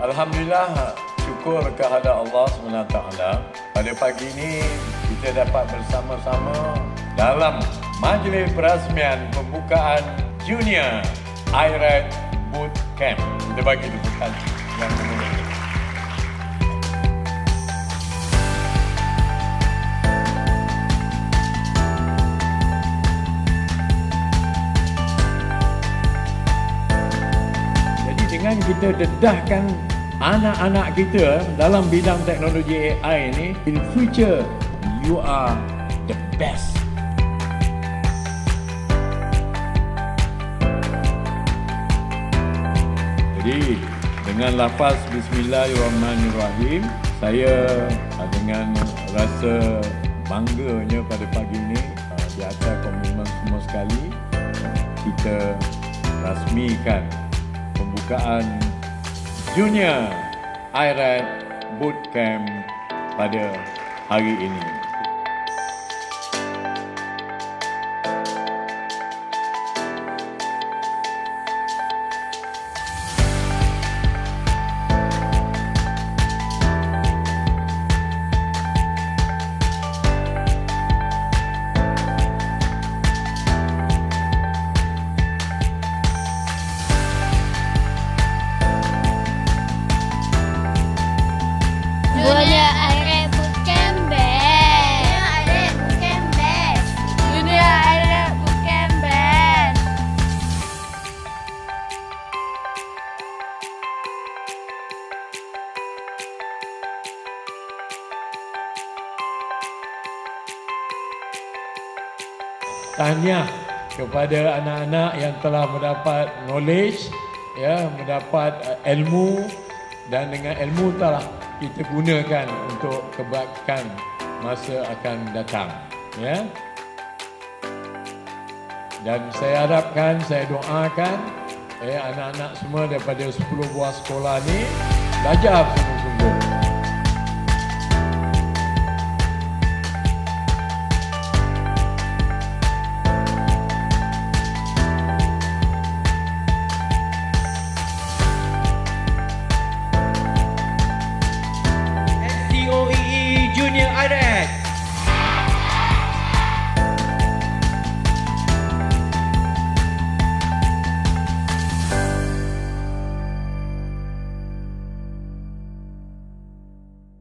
Alhamdulillah, syukur kepada Allah SWT. Pada pagi ini kita dapat bersama-sama dalam majlis perasmian pembukaan Junior IRAD Boot Camp. Kita bagi tepukan yang menarik. Dengan kita dedahkan anak-anak kita dalam bidang teknologi AI ini, in future you are the best. Jadi dengan lafaz Bismillahirrahmanirrahim, saya dengan rasa bangganya pada pagi ini di atas komitmen semua sekali, kita rasmikan pembukaan Junior IRAD Boot Camp pada hari ini. Junior IRAD Boot Camp best. Junior IRAD Boot Camp best. Tahniah kepada anak-anak yang telah mendapat knowledge, mendapat ilmu, dan dengan ilmu telah kita gunakan untuk kebaikan masa akan datang, Dan saya harapkan, saya doakan anak-anak semua daripada 10 buah sekolah ni belajar semua.